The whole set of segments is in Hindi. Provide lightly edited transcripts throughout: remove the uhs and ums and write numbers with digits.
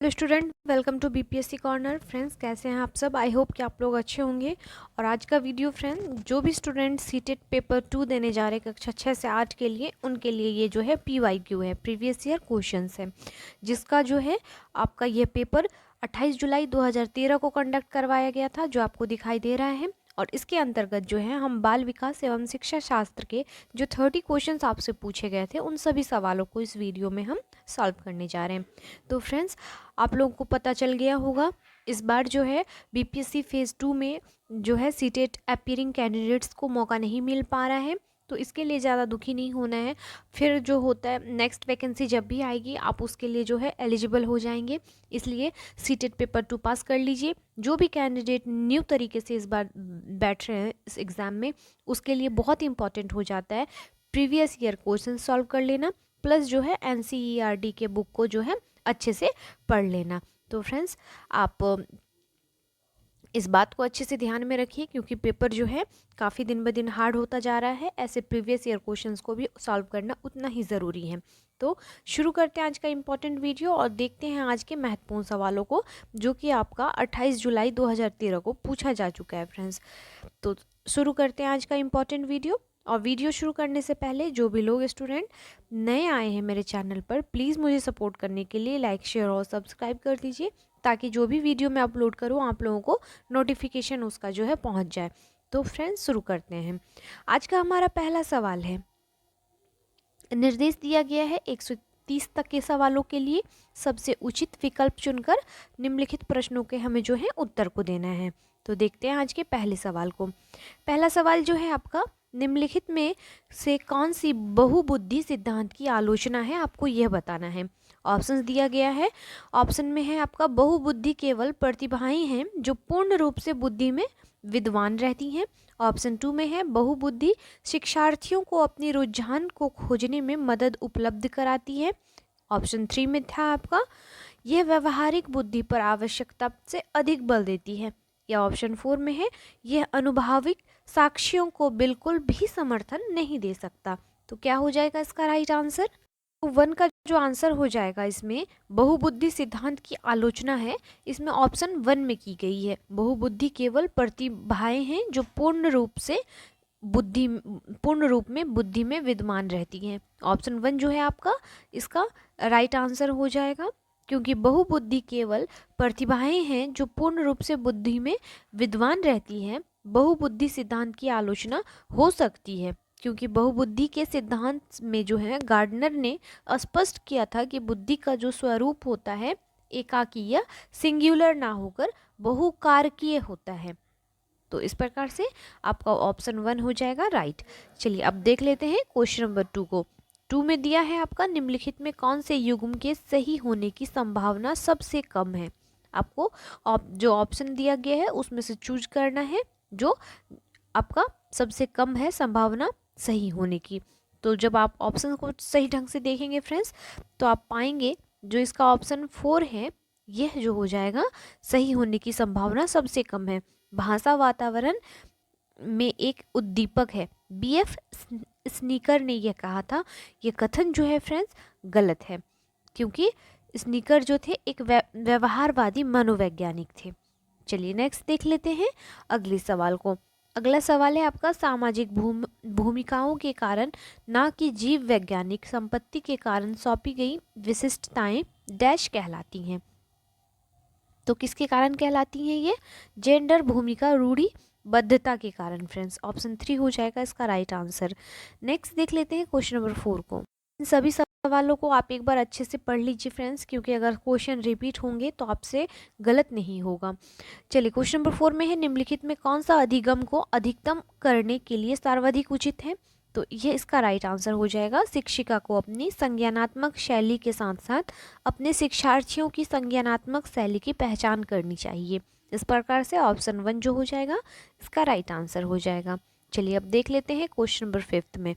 Hello student, welcome to BPSC corner. Friends, कैसे हैं आप सब? आई होप कि आप लोग अच्छे होंगे। और आज का वीडियो फ्रेंड, जो भी स्टूडेंट सीटेट पेपर 2 देने जा रहे हैं कक्षा 6 से 8 के लिए, उनके लिए ये जो है पीवाईक्यू है, प्रीवियस ईयर क्वेश्चंस है, जिसका जो है आपका ये पेपर 28 जुलाई 2013 को कंडक्ट करवाया गया था, जो आपको दिखाई दे रहा है। और इसके अंतर्गत जो है हम बाल विकास एवं शिक्षा शास्त्र के जो 30 क्वेश्चंस आपसे पूछे गए थे, उन सभी सवालों को इस वीडियो में हम सॉल्व करने जा रहे हैं। तो फ्रेंड्स, आप लोगों को पता चल गया होगा, इस बार जो है बीपीएससी फेज़ 2 में जो है सीटेट अपीयरिंग कैंडिडेट्स को मौका नहीं मिल पा रहा है, तो इसके लिए ज़्यादा दुखी नहीं होना है। फिर जो होता है नेक्स्ट वैकेंसी जब भी आएगी, आप उसके लिए जो है एलिजिबल हो जाएंगे। इसलिए सीटेट पेपर 2 पास कर लीजिए। जो भी कैंडिडेट न्यू तरीके से इस बार बैठ रहे हैं इस एग्ज़ाम में, उसके लिए बहुत इंपॉर्टेंट हो जाता है प्रीवियस ईयर क्वेश्चन सॉल्व कर लेना, प्लस जो है एनसीईआरटी के बुक को जो है अच्छे से पढ़ लेना। तो फ्रेंड्स, आप इस बात को अच्छे से ध्यान में रखिए, क्योंकि पेपर जो है काफ़ी दिन ब दिन हार्ड होता जा रहा है। ऐसे प्रीवियस ईयर क्वेश्चंस को भी सॉल्व करना उतना ही ज़रूरी है। तो शुरू करते हैं आज का इम्पॉर्टेंट वीडियो और देखते हैं आज के महत्वपूर्ण सवालों को, जो कि आपका 28 जुलाई 2013 को पूछा जा चुका है। फ्रेंड्स, तो शुरू करते हैं आज का इम्पॉर्टेंट वीडियो। और वीडियो शुरू करने से पहले जो भी लोग स्टूडेंट नए आए हैं मेरे चैनल पर, प्लीज़ मुझे सपोर्ट करने के लिए लाइक, शेयर और सब्सक्राइब कर दीजिए, ताकि जो भी वीडियो मैं अपलोड करूँ आप लोगों को नोटिफिकेशन उसका जो है पहुंच जाए। तो फ्रेंड्स, शुरू करते हैं। आज का हमारा पहला सवाल है, निर्देश दिया गया है 130 तक के सवालों के लिए सबसे उचित विकल्प चुनकर निम्नलिखित प्रश्नों के हमें जो है उत्तर को देना है। तो देखते हैं आज के पहले सवाल को। पहला सवाल जो है आपका, निम्नलिखित में से कौन सी बहुबुद्धि सिद्धांत की आलोचना है, आपको यह बताना है। ऑप्शंस दिया गया है। ऑप्शन में है आपका, बहुबुद्धि केवल प्रतिभाएं हैं जो पूर्ण रूप से बुद्धि में विद्वान रहती हैं। ऑप्शन 2 में है, बहुबुद्धि शिक्षार्थियों को अपनी रुझान को खोजने में मदद उपलब्ध कराती है। ऑप्शन 3 में था आपका, यह व्यवहारिक बुद्धि पर आवश्यकता से अधिक बल देती है। या ऑप्शन 4 में है, यह अनुभाविक साक्ष्यों को बिल्कुल भी समर्थन नहीं दे सकता। तो क्या हो जाएगा इसका राइट आंसर? तो 1 का जो आंसर हो जाएगा इसमें, बहुबुद्धि सिद्धांत की आलोचना है, इसमें ऑप्शन 1 में की गई है। बहुबुद्धि केवल प्रतिभाएं हैं जो पूर्ण रूप में बुद्धि में विद्वान रहती हैं। ऑप्शन 1 जो है आपका इसका राइट आंसर हो जाएगा, क्योंकि बहुबुद्धि केवल प्रतिभाएं हैं जो पूर्ण रूप से बुद्धि में विद्वान रहती हैं। बहुबुद्धि सिद्धांत की आलोचना हो सकती है, क्योंकि बहुबुद्धि के सिद्धांत में जो है गार्डनर ने स्पष्ट किया था कि बुद्धि का जो स्वरूप होता है एकाकीय, सिंगुलर ना होकर बहुकारकीय होता है। तो इस प्रकार से आपका ऑप्शन 1 हो जाएगा राइट। चलिए अब देख लेते हैं क्वेश्चन नंबर 2 को। 2 में दिया है आपका, निम्नलिखित में कौन से युग्म के सही होने की संभावना सबसे कम है। आपको जो ऑप्शन दिया गया है उसमें से चूज करना है जो आपका सबसे कम है संभावना सही होने की। तो जब आप ऑप्शन को सही ढंग से देखेंगे फ्रेंड्स, तो आप पाएंगे जो इसका ऑप्शन 4 है, यह जो हो जाएगा सही होने की संभावना सबसे कम है। भाषा वातावरण में एक उद्दीपक है, बीएफ स्नीकर ने यह कहा था। यह कथन जो है फ्रेंड्स गलत है, क्योंकि स्नीकर जो थे एक व्यवहारवादी मनोवैज्ञानिक थे। चलिए नेक्स्ट देख लेते हैं अगले सवाल को। अगला सवाल है आपका, सामाजिक भूमिकाओं के कारण ना कि जीव वैज्ञानिक संपत्ति के कारण सौंपी गई विशिष्टताएं डैश कहलाती हैं। तो किसके कारण कहलाती हैं ये? जेंडर भूमिका रूढ़िबद्धता के कारण। फ्रेंड्स, ऑप्शन 3 हो जाएगा इसका राइट आंसर। नेक्स्ट देख लेते हैं क्वेश्चन नंबर 4 को। इन सभी सवालों को आप एक बार अच्छे से पढ़ लीजिए फ्रेंड्स, क्योंकि अगर क्वेश्चन रिपीट होंगे तो आपसे गलत नहीं होगा। चलिए क्वेश्चन नंबर 4 में है, निम्नलिखित में कौन सा अधिगम को अधिकतम करने के लिए सर्वाधिक उचित है। तो ये इसका राइट आंसर हो जाएगा, शिक्षिका को अपनी संज्ञानात्मक शैली के साथ साथ अपने शिक्षार्थियों की संज्ञानात्मक शैली की पहचान करनी चाहिए। इस प्रकार से ऑप्शन 1 जो हो जाएगा इसका राइट आंसर हो जाएगा। चलिए अब देख लेते हैं क्वेश्चन नंबर 5 में।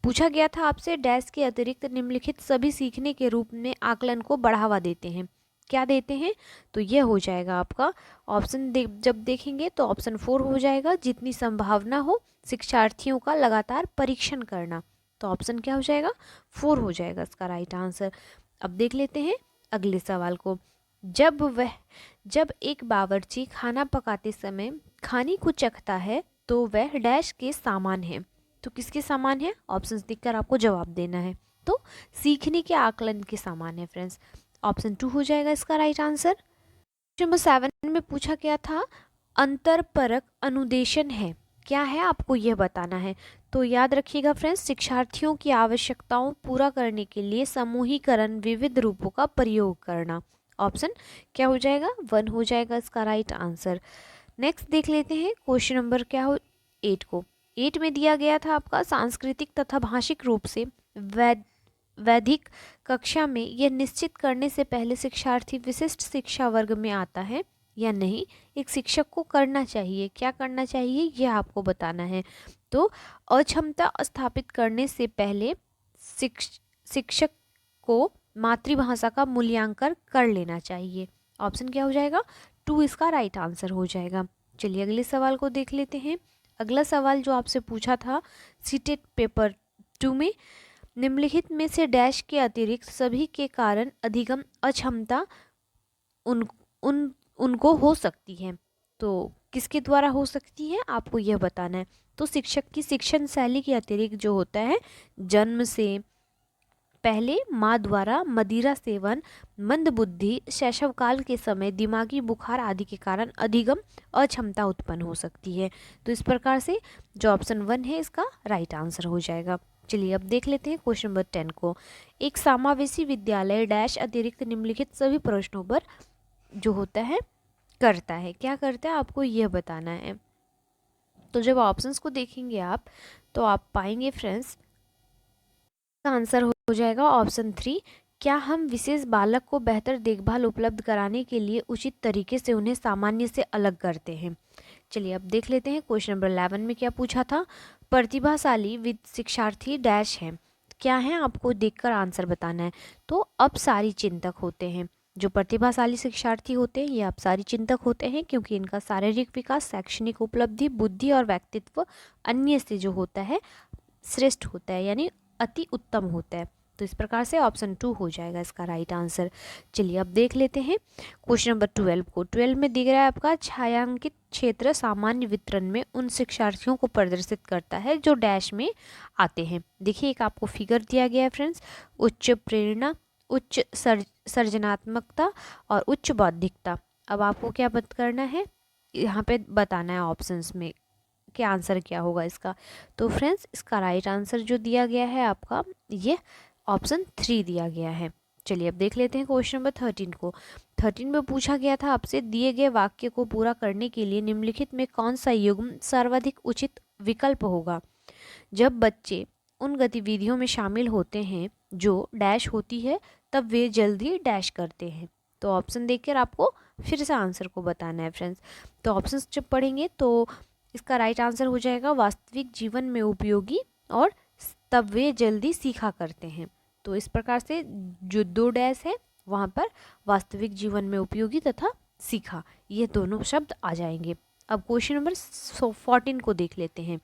पूछा गया था आपसे, डैश के अतिरिक्त निम्नलिखित सभी सीखने के रूप में आकलन को बढ़ावा देते हैं। क्या देते हैं? तो ये हो जाएगा आपका ऑप्शन जब देखेंगे तो ऑप्शन 4 हो जाएगा, जितनी संभावना हो शिक्षार्थियों का लगातार परीक्षण करना। तो ऑप्शन क्या हो जाएगा? 4 हो जाएगा इसका राइट आंसर। अब देख लेते हैं अगले सवाल को। जब एक बावर्ची खाना पकाते समय खाने को चखता है तो वह डैश के सामान है। तो किसके सामान है? ऑप्शंस देखकर आपको जवाब देना है। तो सीखने के आकलन के समान है फ्रेंड्स। ऑप्शन 2 हो जाएगा इसका राइट आंसर। नंबर 7 में पूछा गया था अंतरपरक अनुदेशन है, क्या है आपको यह बताना है। तो याद रखिएगा फ्रेंड्स, शिक्षार्थियों की आवश्यकताओं पूरा करने के लिए समूहीकरण विविध रूपों का प्रयोग करना। ऑप्शन क्या हो जाएगा? 1 हो जाएगा इसका राइट आंसर। नेक्स्ट देख लेते हैं क्वेश्चन नंबर क्या हो 8 को। 8 में दिया गया था आपका सांस्कृतिक तथा भाषिक रूप से वैदिक कक्षा में यह निश्चित करने से पहले शिक्षार्थी विशिष्ट शिक्षा वर्ग में आता है या नहीं, एक शिक्षक को करना चाहिए। क्या करना चाहिए यह आपको बताना है। तो अक्षमता स्थापित करने से पहले शिक्षक को मातृभाषा का मूल्यांकन कर लेना चाहिए। ऑप्शन क्या हो जाएगा? 2 इसका राइट आंसर हो जाएगा। चलिए अगले सवाल को देख लेते हैं। अगला सवाल जो आपसे पूछा था सीटेट पेपर 2 में, निम्नलिखित में से डैश के अतिरिक्त सभी के कारण अधिगम अक्षमता उनको हो सकती है। तो किसके द्वारा हो सकती है आपको यह बताना है। तो शिक्षक की शिक्षण शैली के अतिरिक्त जो होता है, जन्म से पहले माँ द्वारा मदिरा सेवन, मंदबुद्धि, शैशवकाल के समय दिमागी बुखार आदि के कारण अधिगम अक्षमता उत्पन्न हो सकती है। तो इस प्रकार से जो ऑप्शन 1 है इसका राइट आंसर हो जाएगा। चलिए अब देख लेते हैं क्वेश्चन नंबर 10 को। एक समावेशी विद्यालय डैश अतिरिक्त निम्नलिखित सभी प्रश्नों पर जो होता है करता है। क्या करता है आपको यह बताना है। तो जब ऑप्शंस को देखेंगे आप तो आप पाएंगे फ्रेंड्स का आंसर हो जाएगा ऑप्शन 3। क्या हम विशेष बालक को बेहतर देखभाल उपलब्ध कराने के लिए उचित तरीके से उन्हें सामान्य से अलग करते हैं। चलिए अब देख लेते हैं क्वेश्चन नंबर 11 में क्या पूछा था। प्रतिभाशाली शिक्षार्थी डैश है, क्या है आपको देखकर आंसर बताना है। तो अब सारी चिंतक होते हैं। जो प्रतिभाशाली शिक्षार्थी होते हैं ये अब सारी चिंतक होते हैं क्योंकि इनका शारीरिक विकास, शैक्षणिक उपलब्धि, बुद्धि और व्यक्तित्व अन्य से जो होता है श्रेष्ठ होता है, यानी अति उत्तम होता है। तो इस प्रकार से ऑप्शन 2 हो जाएगा इसका राइट आंसर। चलिए अब देख लेते हैं क्वेश्चन नंबर 12 को। 12 में दिख रहा है आपका छायांकित क्षेत्र सामान्य वितरण में उन शिक्षार्थियों को प्रदर्शित करता है जो डैश में आते हैं। देखिए एक आपको फिगर दिया गया है फ्रेंड्स, उच्च प्रेरणा, उच्च सर्जनात्मकता और उच्च बौद्धिकता। अब आपको क्या करना है, यहाँ पे बताना है ऑप्शंस में क्या आंसर क्या होगा इसका। तो फ्रेंड्स इसका राइट आंसर जो दिया गया है आपका ये ऑप्शन 3 दिया गया है। चलिए अब देख लेते हैं क्वेश्चन नंबर 13 को। 13 में पूछा गया था आपसे दिए गए वाक्य को पूरा करने के लिए निम्नलिखित में कौन सा युग्म सर्वाधिक उचित विकल्प होगा। जब बच्चे उन गतिविधियों में शामिल होते हैं जो डैश होती है तब वे जल्दी डैश करते हैं। तो ऑप्शन देखकर आपको फिर से आंसर को बताना है फ्रेंड्स। तो ऑप्शंस जब पढ़ेंगे तो इसका राइट आंसर हो जाएगा वास्तविक जीवन में उपयोगी और तब वे जल्दी सीखा करते हैं। तो इस प्रकार से जो 2 डैश है वहाँ पर वास्तविक जीवन में उपयोगी तथा सीखा ये दोनों शब्द आ जाएंगे। अब क्वेश्चन नंबर 14 को देख लेते हैं।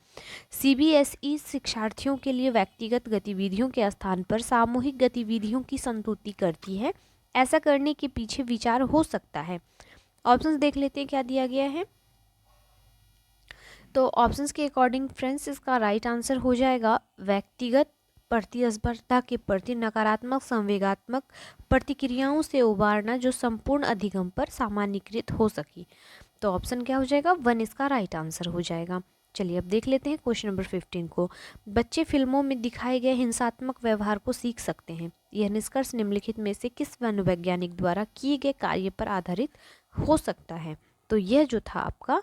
CBSE शिक्षार्थियों के लिए व्यक्तिगत गतिविधियों के स्थान पर सामूहिक गतिविधियों की संतुष्टि करती है। ऐसा करने के पीछे विचार हो सकता है। ऑप्शंस देख लेते हैं क्या दिया गया है। तो ऑप्शंस के अकॉर्डिंग फ्रेंड्स इसका राइट आंसर हो जाएगा व्यक्तिगत प्रतिस्पर्धा के प्रति नकारात्मक संवेगात्मक प्रतिक्रियाओं से उबारना जो संपूर्ण अधिगम पर सामान्यीकृत हो सकी। तो ऑप्शन क्या हो जाएगा 1 इसका राइट आंसर हो जाएगा। चलिए अब देख लेते हैं क्वेश्चन नंबर 15 को। बच्चे फिल्मों में दिखाए गए हिंसात्मक व्यवहार को सीख सकते हैं। यह निष्कर्ष निम्नलिखित में से किस मनोवैज्ञानिक द्वारा किए गए कार्य पर आधारित हो सकता है। तो यह जो था आपका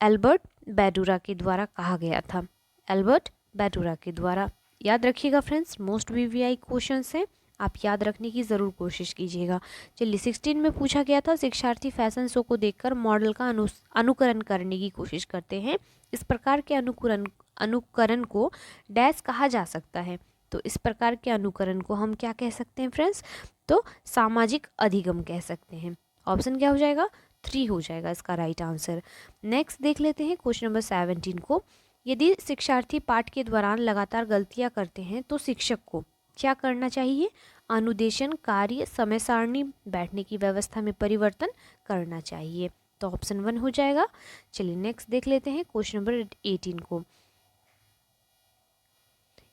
एल्बर्ट बैडूरा के द्वारा कहा गया था। एल्बर्ट बैडूरा के द्वारा याद रखिएगा फ्रेंड्स, मोस्ट VVI क्वेश्चंस हैं, आप याद रखने की ज़रूर कोशिश कीजिएगा। चलिए 16 में पूछा गया था शिक्षार्थी फैशन शो को देखकर मॉडल का अनुकरण करने की कोशिश करते हैं। इस प्रकार के अनुकरण को डैश कहा जा सकता है। तो इस प्रकार के अनुकरण को हम क्या कह सकते हैं फ्रेंड्स, तो सामाजिक अधिगम कह सकते हैं। ऑप्शन क्या हो जाएगा 3 हो जाएगा इसका राइट आंसर। नेक्स्ट देख लेते हैं क्वेश्चन नंबर 17 को। यदि शिक्षार्थी पाठ के दौरान लगातार गलतियां करते हैं तो शिक्षक को क्या करना चाहिए। अनुदेशन, कार्य, समय सारणी, बैठने की व्यवस्था में परिवर्तन करना चाहिए। तो ऑप्शन 1 हो जाएगा। चलिए नेक्स्ट देख लेते हैं क्वेश्चन नंबर 18 को।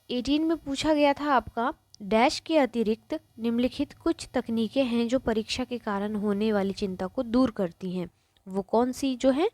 18 में पूछा गया था आपका, डैश के अतिरिक्त निम्नलिखित कुछ तकनीकें हैं जो परीक्षा के कारण होने वाली चिंता को दूर करती हैं। वो कौन सी जो है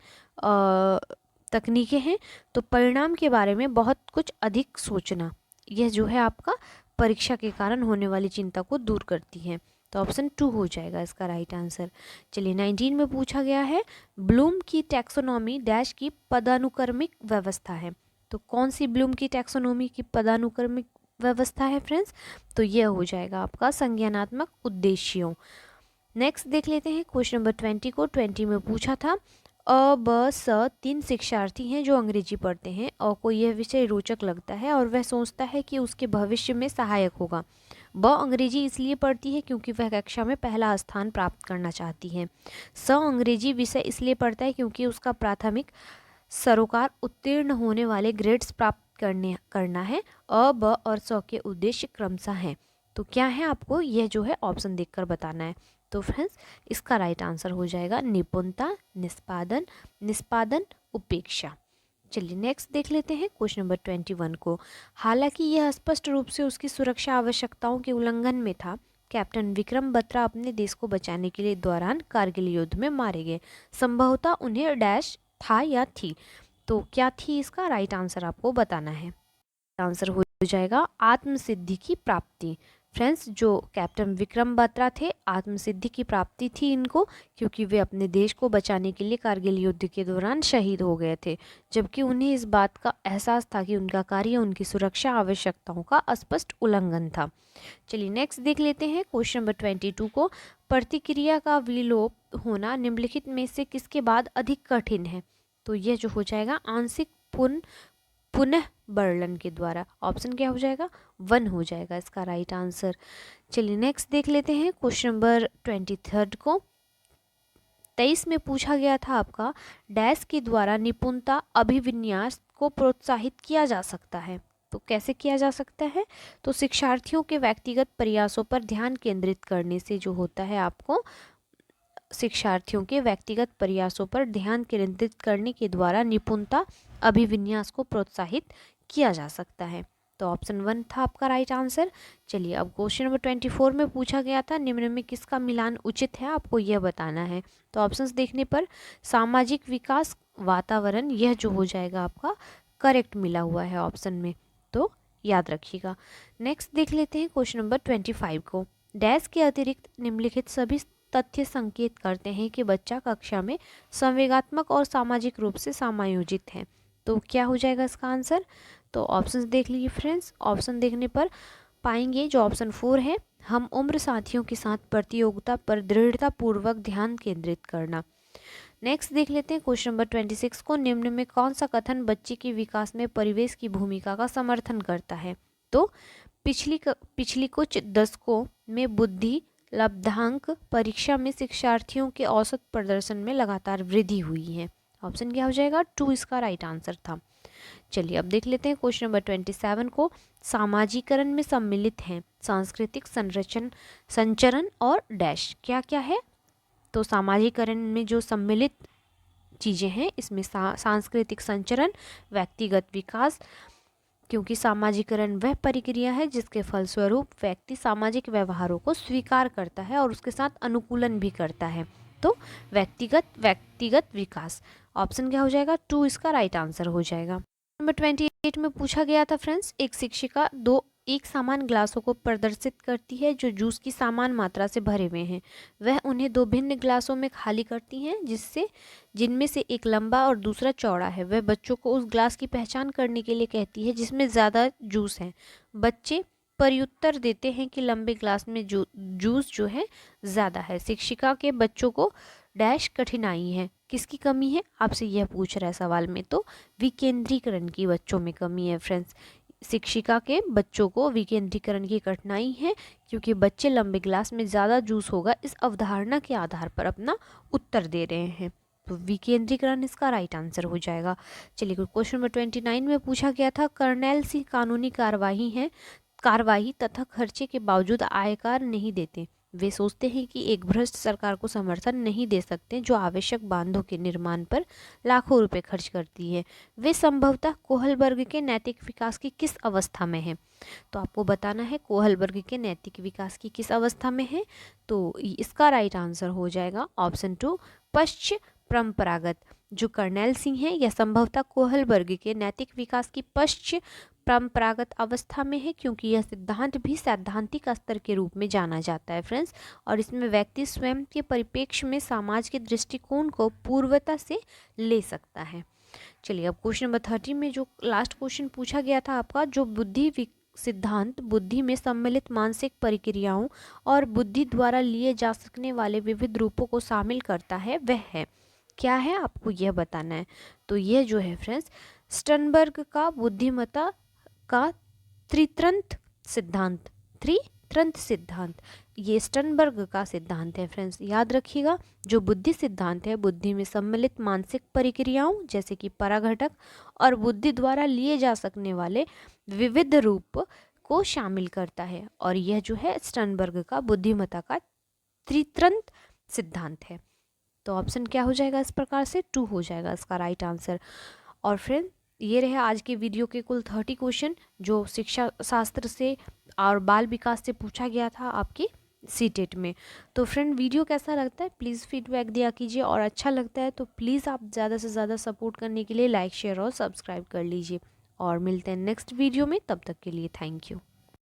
तकनीकें हैं? तो परिणाम के बारे में बहुत कुछ अधिक सोचना, यह जो है आपका परीक्षा के कारण होने वाली चिंता को दूर करती है। तो ऑप्शन 2 हो जाएगा इसका राइट आंसर। चलिए 19 में पूछा गया है, ब्लूम की टैक्सोनॉमी डैश की पदानुक्रमिक व्यवस्था है। तो कौन सी ब्लूम की टैक्सोनॉमी की पदानुक्रमिक व्यवस्था है फ्रेंड्स? तो यह हो जाएगा आपका संज्ञानात्मक उद्देश्यों। नेक्स्ट देख लेते हैं क्वेश्चन नंबर 20 को। 20 में पूछा था, अ ब स 3 शिक्षार्थी हैं जो अंग्रेजी पढ़ते हैं और को यह विषय रोचक लगता है और वह सोचता है कि उसके भविष्य में सहायक होगा। ब अंग्रेजी इसलिए पढ़ती है क्योंकि वह कक्षा में पहला स्थान प्राप्त करना चाहती है। स अंग्रेजी विषय इसलिए पढ़ता है क्योंकि उसका प्राथमिक सरोकार उत्तीर्ण होने वाले ग्रेड्स प्राप्त करना है। अ ब और स के उद्देश्य क्रमशः हैं। तो क्या है आपको यह जो है ऑप्शन देखकर बताना है। तो फ्रेंड्स इसका राइट आंसर हो जाएगा निपुणता, निष्पादन, निष्पादन, उपेक्षा। चलिए नेक्स्ट देख लेते हैं क्वेश्चन नंबर 21 को। हालांकि यह स्पष्ट रूप से उसकी सुरक्षा आवश्यकताओं के उल्लंघन में था, कैप्टन विक्रम बत्रा अपने देश को बचाने के लिए दौरान कारगिल युद्ध में मारे गए। संभवतः उन्हें डैश था या थी। तो क्या थी इसका राइट आंसर आपको बताना है। आंसर हो जाएगा आत्मसिद्धि की प्राप्ति। फ्रेंड्स जो कैप्टन विक्रम बत्रा थे, आत्मसिद्धि की प्राप्ति थी इनको, क्योंकि वे अपने देश को बचाने के लिए कारगिल युद्ध के दौरान शहीद हो गए थे, जबकि उन्हें इस बात का एहसास था कि उनका कार्य उनकी सुरक्षा आवश्यकताओं का स्पष्ट उल्लंघन था। चलिए नेक्स्ट देख लेते हैं क्वेश्चन नंबर 22 को। प्रतिक्रिया का विलोप होना निम्नलिखित में से किसके बाद अधिक कठिन है? तो यह जो हो जाएगा आंशिक पुनः वर्णन के द्वारा। ऑप्शन क्या हो जाएगा? 1 हो जाएगा इसका राइट आंसर। चलिए नेक्स्ट देख लेते हैं क्वेश्चन नंबर 23 को। 23 में पूछा गया था आपका, डैश के द्वारा निपुणता अभिविन्यास को प्रोत्साहित किया जा सकता है। तो कैसे किया जा सकता है? तो शिक्षार्थियों के व्यक्तिगत प्रयासों पर ध्यान केंद्रित करने से जो होता है आपको, शिक्षार्थियों के व्यक्तिगत प्रयासों पर ध्यान केंद्रित करने के द्वारा निपुणता अभिविन्यास को प्रोत्साहित किया जा सकता है। तो ऑप्शन 1 था आपका राइट आंसर। चलिए अब क्वेश्चन नंबर 24 में पूछा गया था, निम्न में किसका मिलान उचित है, आपको यह बताना है। तो ऑप्शंस देखने पर सामाजिक विकास, वातावरण, यह जो हो जाएगा आपका करेक्ट मिला हुआ है ऑप्शन में, तो याद रखिएगा। नेक्स्ट देख लेते हैं क्वेश्चन नंबर 25 को। डैश के अतिरिक्त निम्नलिखित सभी तथ्य संकेत करते हैं कि बच्चा कक्षा में संवेगात्मक और सामाजिक रूप से समायोजित है। तो क्या हो जाएगा इसका आंसर? तो ऑप्शंस देख लीजिए फ्रेंड्स। ऑप्शन देखने पर पाएंगे जो ऑप्शन 4 है, हम उम्र साथियों के साथ प्रतियोगिता पर दृढ़ता पूर्वक ध्यान केंद्रित करना। नेक्स्ट देख लेते हैं क्वेश्चन नंबर 26 को। निम्न में कौन सा कथन बच्चे के विकास में परिवेश की भूमिका का समर्थन करता है? तो पिछली कुछ दशकों में बुद्धि लब्धांक परीक्षा में शिक्षार्थियों के औसत प्रदर्शन में लगातार वृद्धि हुई है। ऑप्शन क्या हो जाएगा? 2 इसका राइट आंसर था। चलिए अब देख लेते हैं क्वेश्चन नंबर 27 को। सामाजिकरण में सम्मिलित हैं सांस्कृतिक संचरण और डैश, क्या क्या है? तो सामाजिकरण में जो सम्मिलित चीज़ें हैं इसमें सांस्कृतिक संचरण, व्यक्तिगत विकास, क्योंकि सामाजिकरण वह प्रक्रिया है जिसके फलस्वरूप व्यक्ति सामाजिक व्यवहारों को स्वीकार करता है और उसके साथ अनुकूलन भी करता है। तो व्यक्तिगत विकास। ऑप्शन क्या हो जाएगा? 2 इसका राइट आंसर हो जाएगा। नंबर 28 में पूछा गया था फ्रेंड्स, एक शिक्षिका 2 एक समान ग्लासों को प्रदर्शित करती है जो जूस की समान मात्रा से भरे हुए हैं। वह उन्हें 2 भिन्न ग्लासों में खाली करती हैं जिनमें से एक लंबा और दूसरा चौड़ा है। वह बच्चों को उस ग्लास की पहचान करने के लिए कहती है जिसमें ज़्यादा जूस है। बच्चे प्रत्युत्तर देते हैं कि लंबे ग्लास में जूस जो है ज़्यादा है। शिक्षिका के बच्चों को डैश कठिनाई है, किसकी कमी है आपसे यह पूछ रहा है सवाल में। तो विकेंद्रीकरण की बच्चों में कमी है फ्रेंड्स। शिक्षिका के बच्चों को विकेंद्रीकरण की कठिनाई है क्योंकि बच्चे लंबे ग्लास में ज़्यादा जूस होगा इस अवधारणा के आधार पर अपना उत्तर दे रहे हैं। तो विकेंद्रीकरण इसका राइट आंसर हो जाएगा। चलिए क्वेश्चन नंबर 29 में पूछा गया था, कर्नेल सिंह कानूनी कार्यवाही है कार्रवाई तथा खर्चे के बावजूद आयकर नहीं देते। वे सोचते हैं कि एक भ्रष्ट सरकार को समर्थन नहीं दे सकते जो आवश्यक बांधों के निर्माण पर लाखों रुपए खर्च करती है। वे संभवतः कोहलबर्ग के नैतिक विकास की किस अवस्था में है? तो आपको बताना है कोहलबर्ग के नैतिक विकास की किस अवस्था में है। तो इसका राइट आंसर हो जाएगा ऑप्शन 2 पश्च परंपरागत। जो कर्नेल सिंह है यह संभवतः कोहलबर्ग के नैतिक विकास की पश्च परंपरागत अवस्था में है, क्योंकि यह सिद्धांत भी सैद्धांतिक स्तर के रूप में जाना जाता है फ्रेंड्स, और इसमें व्यक्ति स्वयं के परिप्रेक्ष्य में समाज के दृष्टिकोण को पूर्वता से ले सकता है। चलिए अब क्वेश्चन नंबर 30 में जो लास्ट क्वेश्चन पूछा गया था आपका, जो बुद्धि सिद्धांत बुद्धि में सम्मिलित मानसिक प्रक्रियाओं और बुद्धि द्वारा लिए जा सकने वाले विविध रूपों को शामिल करता है, वह है क्या है, आपको यह बताना है। तो यह जो है फ्रेंड्स स्टर्नबर्ग का बुद्धिमत्ता का त्रित्रंत सिद्धांत, त्रित्रंत सिद्धांत, ये स्टर्नबर्ग का सिद्धांत है फ्रेंड्स, याद रखिएगा। जो बुद्धि सिद्धांत है बुद्धि में सम्मिलित मानसिक प्रक्रियाओं जैसे कि पराघटक और बुद्धि द्वारा लिए जा सकने वाले विविध रूप को शामिल करता है, और यह जो है स्टर्नबर्ग का बुद्धिमत्ता का त्रित्रंत सिद्धांत है। तो ऑप्शन क्या हो जाएगा इस प्रकार से 2 हो जाएगा इसका राइट आंसर। और फ्रेंड ये रहे आज के वीडियो के कुल 30 क्वेश्चन जो शिक्षा शास्त्र से और बाल विकास से पूछा गया था आपके सीटेट में। तो फ्रेंड वीडियो कैसा लगता है प्लीज़ फीडबैक दिया कीजिए, और अच्छा लगता है तो प्लीज़ आप ज़्यादा से ज़्यादा सपोर्ट करने के लिए लाइक शेयर और सब्सक्राइब कर लीजिए। और मिलते हैं नेक्स्ट वीडियो में, तब तक के लिए थैंक यू।